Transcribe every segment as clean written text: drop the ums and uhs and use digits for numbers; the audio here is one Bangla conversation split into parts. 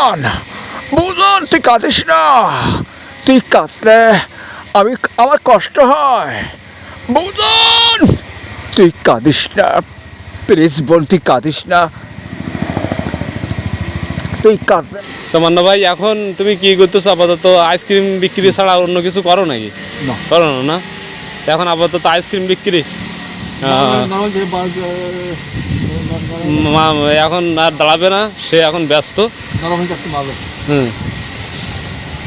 বুঝন, বুঝন, তুই কাঁদিস না। তুই কাঁদলে আমার কষ্ট হয়। বুঝন, তুই কাঁদিস না, প্লিজ বোন, তুই কাঁদিস না, তুই কাঁদলে। তো মান্না ভাই, এখন তুমি কি করতেছো আপাতত? আইসক্রিম বিক্রি ছাড়া অন্য কিছু করো নাকি? না। করো না না? এখন আপাতত আইসক্রিম বিক্রি। এখন আর দাঁড়াবে না, সে এখন ব্যস্ত। হুম।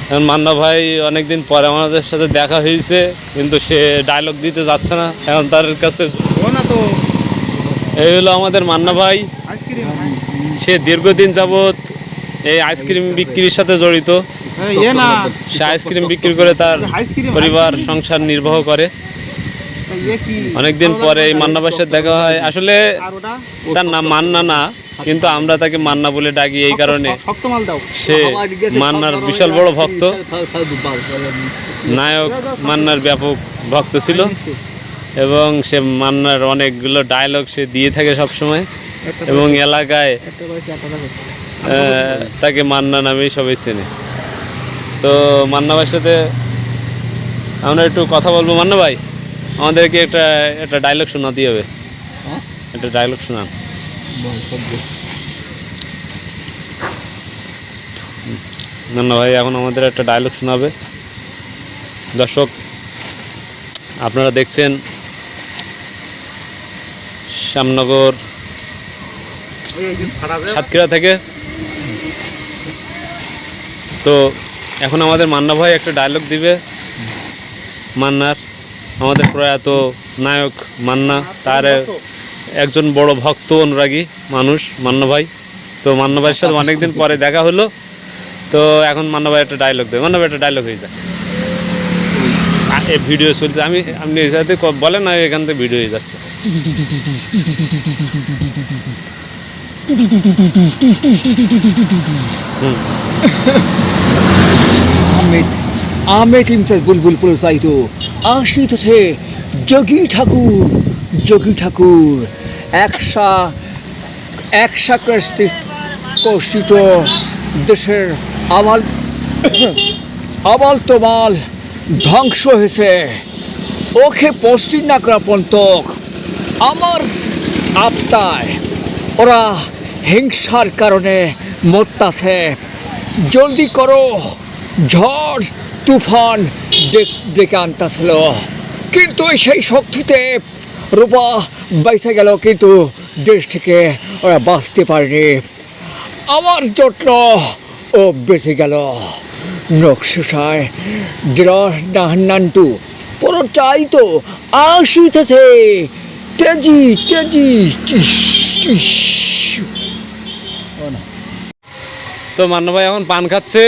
এখন মান্না ভাই অনেকদিন পরে আমাদের সাথে দেখা হয়েছে, কিন্তু সে ডায়লগ দিতে যাচ্ছে না। এখন তার কাছ থেকে এই হলো আমাদের মান্না ভাই। সে দীর্ঘদিন যাবৎ এই আইসক্রিম বিক্রির সাথে জড়িত। সে আইসক্রিম বিক্রি করে তার পরিবার সংসার নির্বাহ করে। অনেকদিন পরে এই মান্না ভাইয়ের সাথে দেখা হয়। আসলে তার নাম মান্না না, কিন্তু আমরা তাকে মান্না বলে ডাকি এই কারণে, সে মান্নার বিশাল বড় ভক্ত। নায়ক মান্নার ব্যাপক ভক্ত ছিল এবং সে মান্নার অনেকগুলো ডায়লগ সে দিয়ে থাকে সবসময়, এবং এলাকায় তাকে মান্না নামেই সবাই চেনে। তো মান্না ভাইয়ের সাথে আমরা একটু কথা বলবো। মান্না ভাই, আমাদেরকে একটা ডায়লগ শোনাতে হবে। একটা ডায়লগ শোনান। মান্না ভাই এখন আমাদের একটা ডায়লগ শোনাবে। দর্শক, আপনারা দেখছেন শ্যামনগর সাতক্ষীরা থেকে। তো এখন আমাদের মান্না ভাই একটা ডায়লগ দিবে। মান্নার, আমাদের প্রয়াত নায়ক মান্না, তার একজন বড় ভক্ত অনুরাগী মানুষ মান্না ভাই। তো মান্না ভাইয়ের সাথে অনেকদিন পরে দেখা হলো। তো এখন মান্না ভাই একটা ডায়লগ দেবে। মান্না ভাই একটা ডায়লগ হয়ে যায়। এই ভিডিও চলছে, আপনি এই সাথে বলেন না, এখান থেকে ভিডিও হয়ে যাচ্ছে। আমের ইমতাজ বুলবুল প্রচারিত আসিতেছে যোগী ঠাকুর, যোগী ঠাকুর একশা কষ্টিত দেশের আবাল তোমাল ধ্বংস হয়েছে। ওকে পশ্চিম না করা পন্তক আমার আত্মায় ওরা হিংসার কারণে মরতাছে। জলদি করো, ঝড় তুফান ডেকে আনতেছিল, কিন্তু সেই শক্তিতে রূপা বাইসে গেল, কিন্তু দেশ থেকে ওরা বাঁচতে পারেনি। আমার জন্য ও বেঁচে গেল। নকশায় নান্টু পুরোটাই তো আসিতেছে তেজি তেজি। তো মান্না ভাই এখন পান খাচ্ছে।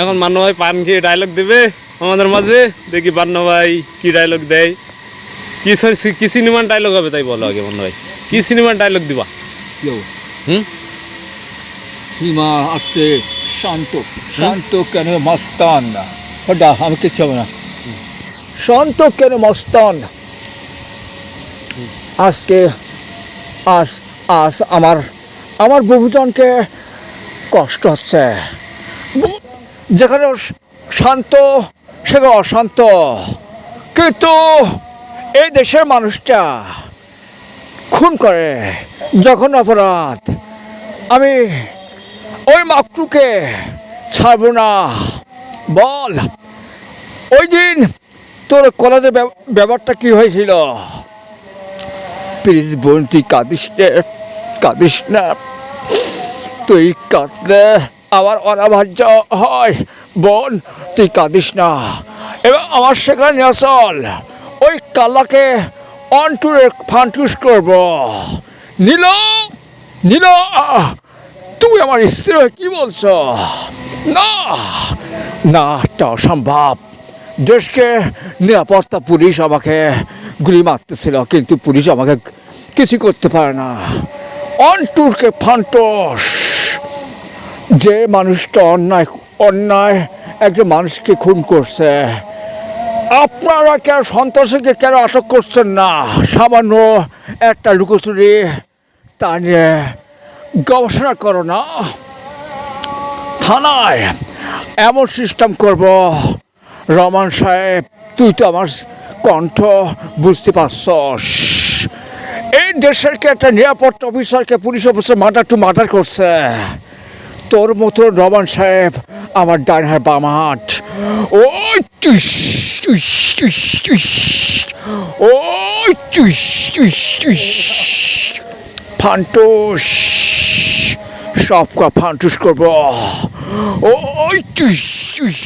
এখন মান্না ভাই পান খেয়ে ডায়লগ দিবে আমাদের মাঝে। দেখি মান্না ভাই কি ডায়লগ দেয়। কি সিনেমার ডায়লগ হবে তাই বলো আগে। মান্না ভাই, কি সিনেমার ডায়লগ দিবা? সীমা আসছে শান্ত, শান্ত কেন মস্তান, ওটা আমি কিচ্ছু হবে না। শান্ত কেন মস্তান। আজ আমার বহুজনকে কষ্ট হচ্ছে। যেখানে শান্ত সেখানে অশান্ত, কিন্তু এই দেশের মানুষটা খুন করে যখন অপরাধ। আমি ওই মাকটুকে ছাড়বো না। বল, ওই দিন তোর কলেজের ব্যাপারটা কি হয়েছিল? প্লিজ বোন, তুই কাঁদিস না। তুই কাঁদলে আমার অনাভার্য হয়। বোন, তুই কাঁদিস না। এবার আমার সেখানে নিয়ে চল, ওই কালাকে অনটুরে ফান্টুস করবো। নীল, তুমি আমার স্ত্রী কি বলছো? না না, এটা অসম্ভব। দেশকে নিরাপত্তা পুলিশ আমাকে গুলি মারতেছিল, কিন্তু পুলিশ আমাকে কিছু করতে পারে না। অনটুরকে ফান্টস, যে মানুষটা অন্যায় একজন মানুষকে খুন করছে, আপনারা কেন সন্ত্রাসীকে কেন আটক করছেন না? সামান্য একটা লুকোচুরি তা নিয়ে গবেষণা করো না। থানায় এমন সিস্টেম করব, রহমান সাহেব তুই তো আমার কণ্ঠ বুঝতে পারছস, এই দেশের কে একটা নিরাপত্তা অফিসারকে পুলিশ অফিসার মার্ডার করছে। তোর মতো রহমান সাহেব আমার ডান হাত বাম হাত। ওই চুস চুস চুস চুস, ওই চুস চুস চুস, ফান্টুস সব ফান্টুস করবো। ওই চুস চুস